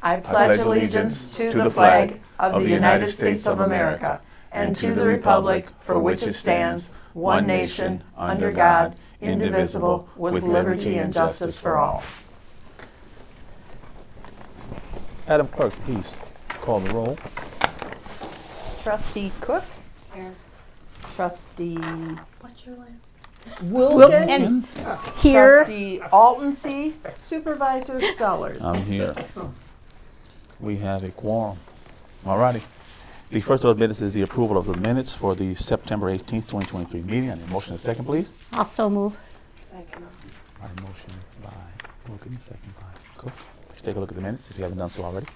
I pledge allegiance to the flag of the United States of America and to the republic for which it stands, one nation, under God, indivisible, with liberty and justice for all. Madam Clerk, please call the roll. Trustee Cook. Here. Trustee What's your last? Wilkin. Here. Trustee Altensi. Supervisor Sellers. I'm here. We have a quorum. All righty. The first of the minutes is the approval of the minutes for the September 18th, 2023 meeting. I need a motion and a second, please. Also move. All Second. right, motion by Wilkins, second by Cook. Let's take a look at the minutes if you haven't done so already.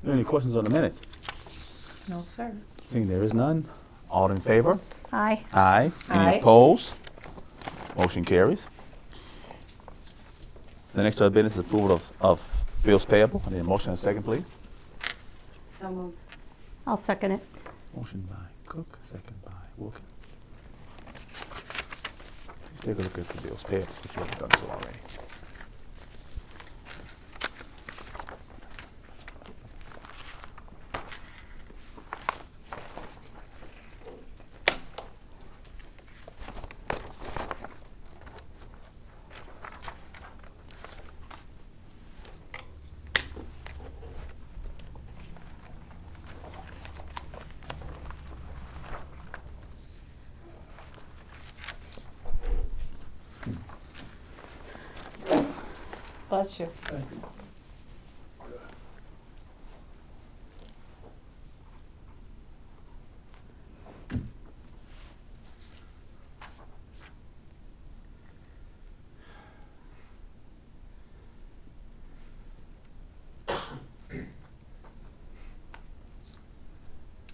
Any questions on the minutes? No, sir. Seeing there is none, all in favor? Aye. Aye. Aye. Any opposed? Motion carries. The next order of business is approval of bills payable. I need a motion and a second, please. So move. I'll second it. Motion by Cook, second by Wilkins. Please take a look at the bills payable if you haven't done so already. Bless you.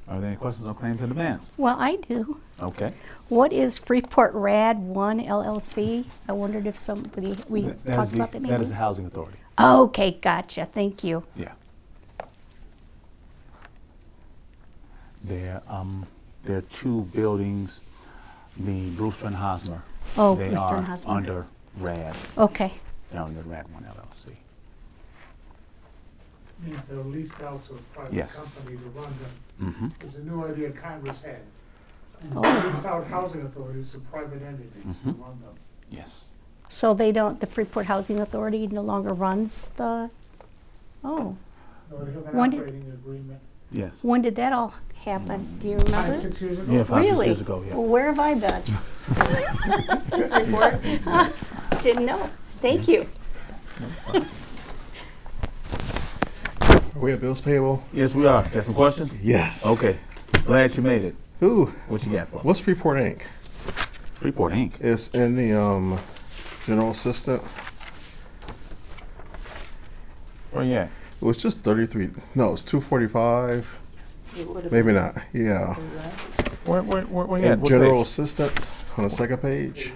Are there any questions on claims and demands? Well, I do. Okay. What is Freeport Rad 1 LLC? I wondered if somebody, we talked about that maybe? That is the housing authority. Okay, gotcha. Thank you. Yeah. There are two buildings, the Brewster and Hosmer. Oh, they Brewster are and Hosmer. under RAD. Okay. They're under RAD 1 LLC. Means they're leased out to a private Yes. company to run them. Mm-hmm. It's a new idea Congress had. Oh. Lease out housing authorities to private entities to Mhm. run them. Yes. So they don't, the Freeport Housing Authority no longer runs the, oh, No, they have an When did- operating agreement. Yes. when did that all happen? Do you remember? 5-6 years ago. Yeah, 5-6 Really? years ago, yeah. Well, where have I been? Freeport? Didn't know. Thank you. Are we at bills payable? Yes, we are. Got some questions? Yes. Okay. Glad you made it. Ooh, What you got for us? what's Freeport Inc? Freeport Inc. It's in the general assistant. Where you at? It was just 33. No, it's 245. It would have Maybe been not. Yeah. Where you at? And What general page? assistance on the second page.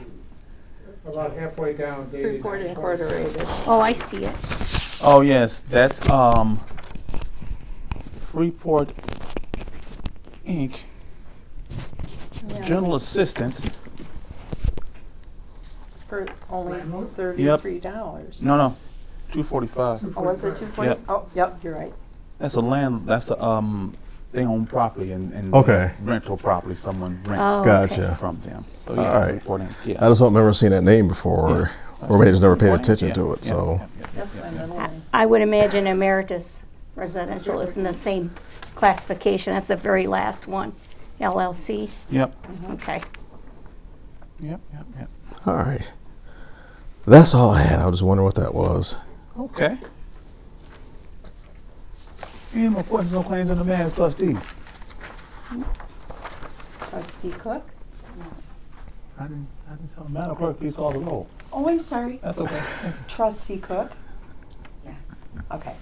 About halfway down, dated. Freeport Incorporated. Oh, I see it. Oh, yes. That's Freeport Inc. General assistance. For only Landlord? $33. No. 245. Oh, was it 240? Yep. Oh, yep, you're right. That's a they own property and Okay. rental property. Someone rents Oh, Gotcha. from them. So All yeah, right. Freeport Inc. I Yeah. just don't remember seeing that name before, or maybe just never paid Freeport Inc. attention Yeah, to it. yeah, So yeah. That's my middle name. I would imagine Emeritus Residential is in the same classification. That's the very last one. LLC. Yep. Okay. Yep. all right. That's all I had. I was just wondering what that was. Okay. Any more questions on claims and demands, trustees? Trustee Cook? I didn't tell them. Madam Clerk, please call the roll. Oh, I'm sorry. That's okay. Trustee Cook? Yes. Okay.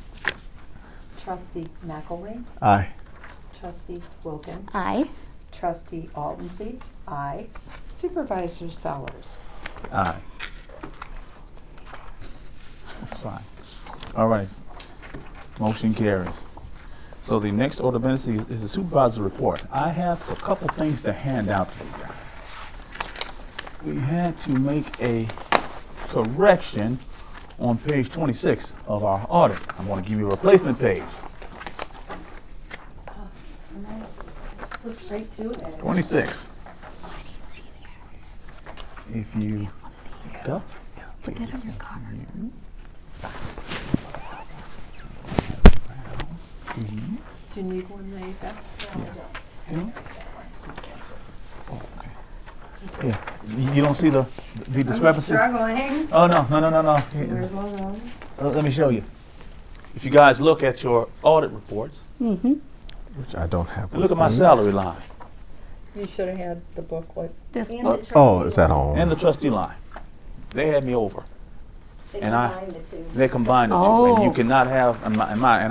Trustee McElwain? Aye. Trustee Wilkin? Aye. Trustee Altensey? Aye. Supervisor Sellers? Aye. That's fine. All right. Motion carries. So the next order of business is the supervisor's report. I have a couple things to hand out to you guys. We had to make a correction on page 26 of our audit. I'm going to give you a replacement page. Flip right to it. 26. If you go. Put that on your car. Do you need one, Maybe? Yeah. You don't see the discrepancy? Struggling. Oh, no. Where's one on? Let me show you. If you guys look at your audit reports, Mm-hmm. Which I don't have. look with at my me. salary line You should have had the booklet. This And book. the Oh, is that on? and the trustee line. They had me over. They and I- combined the two. They combined the two, and you Oh. cannot have, and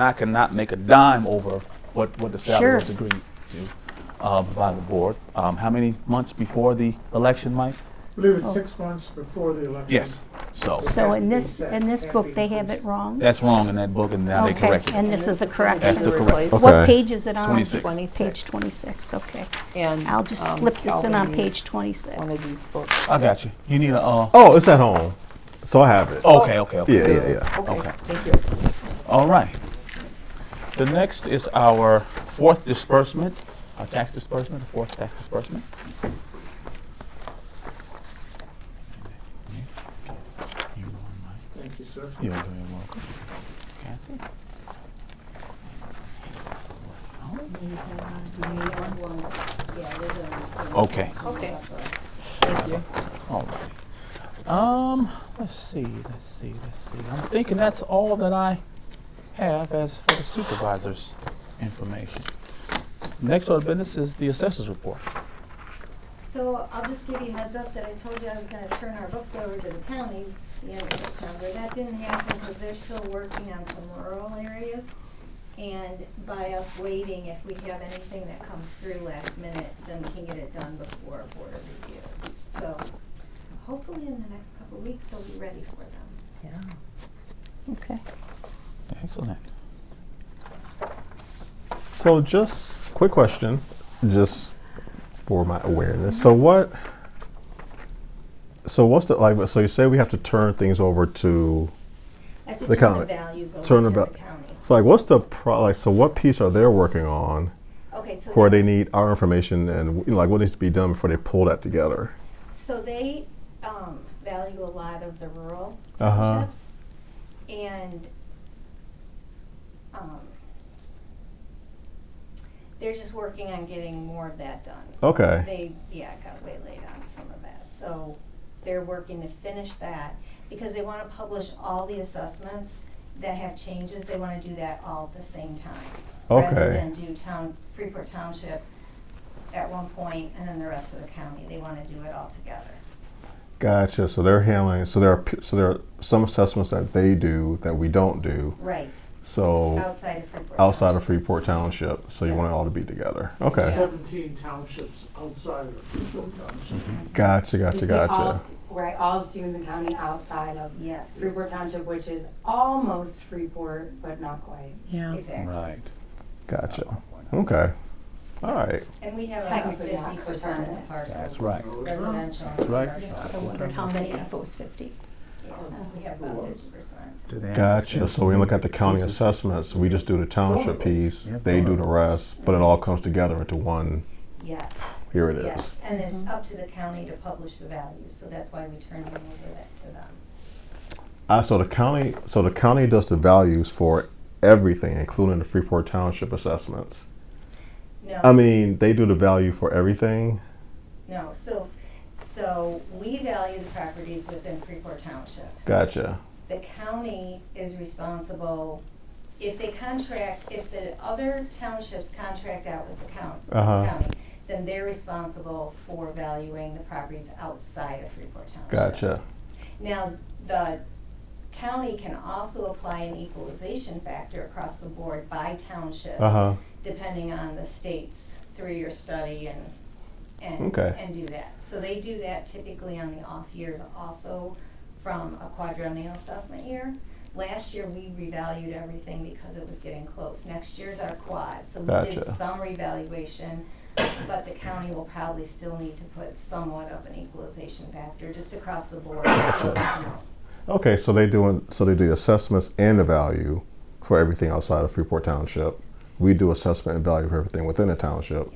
I cannot make a dime over what the salary Sure. was agreed to by the board. How many months before the election, Mike? I believe it's 6 months before the election. Yes. So So in this book, they have it wrong? that's wrong in that book, and now they Okay, corrected it. and this is a That's correction. the correct. Okay. What page is it on? 26. Page 26, okay. And I'll just slip this in Calvin on page needs 26. One of these books. I got you. You need a. Oh, it's at home. So I have it. Okay. Yeah. Okay, thank you. All right. The next is our fourth disbursement, our tax disbursement, the fourth tax disbursement. Thank you, sir. You're very welcome. Kathy? Okay. Okay, thank you. All right. Let's see. I'm thinking that's all that I have as for the supervisor's information. Next order of business is the assessor's report. So I'll just give you a heads up that I told you I was gonna turn our books over to the county the end of September. That didn't happen because they're still working on some rural areas. And by us waiting, if we have anything that comes through last minute, then we can get it done before board review. So hopefully in the next couple of weeks, they'll be ready for them. Yeah. Okay. Excellent. So just quick question, just for my awareness. So what's the like? So you say we have to turn things over to. I have to The turn county. the values over Turn to the the va- county. So like, what's the so what piece are they working on Okay, so where they need our information and like what needs to be done before they pull that together? So they value a lot of the rural Uh-huh. townships, and they're just working on getting more of that done. So Okay. They got way late on some of that. So they're working to finish that because they want to publish all the assessments that have changes. They want to do that all at the same time. Rather Okay. than do Freeport Township at one point and then the rest of the county. They want to do it all together. Gotcha. So they're handling. So there are some assessments that they do that we don't do. Right. So Outside of Freeport. outside of Township. Freeport Township. So you want it all to be together. Okay. 17 townships outside of Freeport Township. Gotcha. Basically all Gotcha. Right, all of Stevenson County outside of Yes. Freeport Township, which is almost Freeport, but not quite. Yeah. Exactly. Right. Gotcha. Okay. All right. And we have about Technically not 50% of the percentage. parcels. That's right. Residential. That's right. I wondered how many if it was 50. Yeah, we have about 50%. Do they Gotcha. So when we look at the county assessments, we just do the township piece. They do the rest, but it all comes together into one. Yes. Here it is. Yes, and it's up to the county to publish the values, so that's why we turn them over that to them. So the county does the values for everything, including the Freeport Township assessments. No. I mean, they do the value for everything. No, so we value the properties within Freeport Township. Gotcha. The county is responsible, if the other townships contract out with the Uh-huh. county, then they're responsible for valuing the properties outside of Freeport Township. Gotcha. Now, the county can also apply an equalization factor across the board by townships, depending on the state's 3-year study and do that. So they do that typically on the off years also from a quadrennial assessment year. Last year, we revalued everything because it was getting close. Next year's our quad, so we did some revaluation, but the county will probably still need to put somewhat of an equalization factor just across the board. Okay, so they do assessments and the value for everything outside of Freeport Township. We do assessment and value for everything within the township.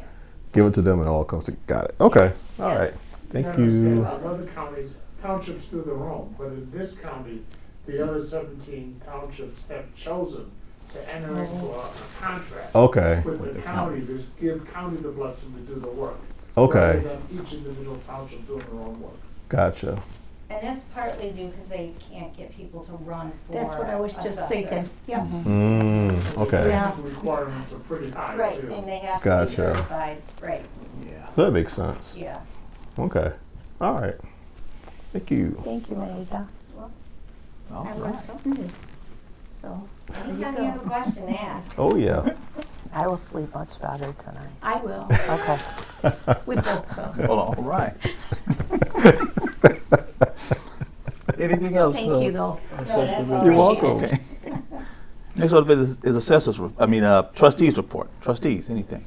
Give it to them and it all comes to, got it. Okay, all right. Thank you. In other counties, townships do their own, but in this county, the other 17 townships have chosen to enter into a contract with the county to give county the blessing to do the work. Rather than each individual township doing their own work. Gotcha. And that's partly due because they can't get people to run for That's what I was just thinking. Yeah. Okay. Yeah. The requirements are pretty high, Right, too. and they have to be certified, right, Yeah. That makes sense. yeah. Okay. All right. Thank you. Thank you, Maida. All I learned right. something new. So, there you Anytime you have a go. question, ask. Oh, yeah. I will sleep much better tonight. I will. Okay. We both will. Well, all right. Anything else? Thank you, though. No, that's all. You're Appreciate welcome. it. Okay. Next order of business is assessors, trustees report. Trustees, anything?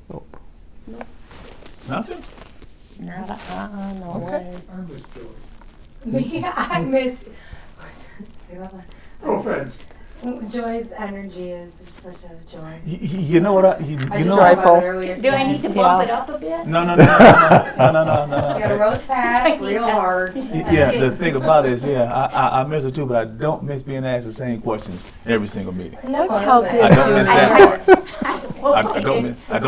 Nope. Nothing? Nada. No Okay. way. I miss Joey. Me, I miss. Say that loud. No offense. Joy's energy is just such a joy. You know what? I You just know. thought about Joyful. it earlier Do I today. need to bump it up a bit? No. You gotta roast Pat That's real right. hard. Yeah, the thing about it is, I miss it too, but I don't miss being asked the same questions every single meeting. What's healthy I as don't miss you that. Well, I don't miss I that.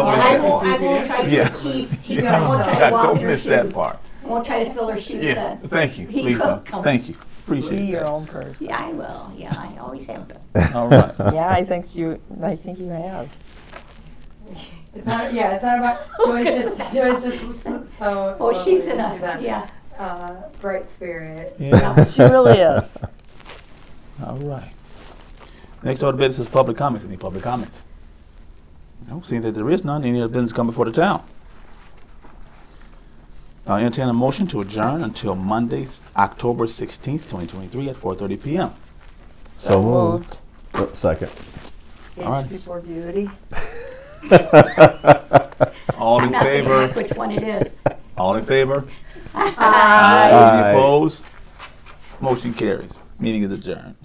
won't try to Yeah. keep Yeah, I won't try I to walk don't in her miss that shoes. part. I won't try to fill her shoes Yeah, then. thank you. He Please could don't. Thank you. be Appreciate your that. own person. Yeah, I will. Yeah, I always have been. All right. Yeah, I think you have. It's not. Yeah, it's not about. Joy's just so. Oh, she's lovely. in a, yeah. Bright spirit. Yeah. She really is. All right. Next order of business is public comments. Any public comments? No, seeing that there is none, any other business come before the town? I'll entertain a motion to adjourn until Monday, October 16th, 2023 at 4:30 p.m. So moved. Second. All right. Before beauty. All I'm in not gonna favor? ask which one it is. All in favor? Aye. Any opposed? Motion carries. Meeting is adjourned.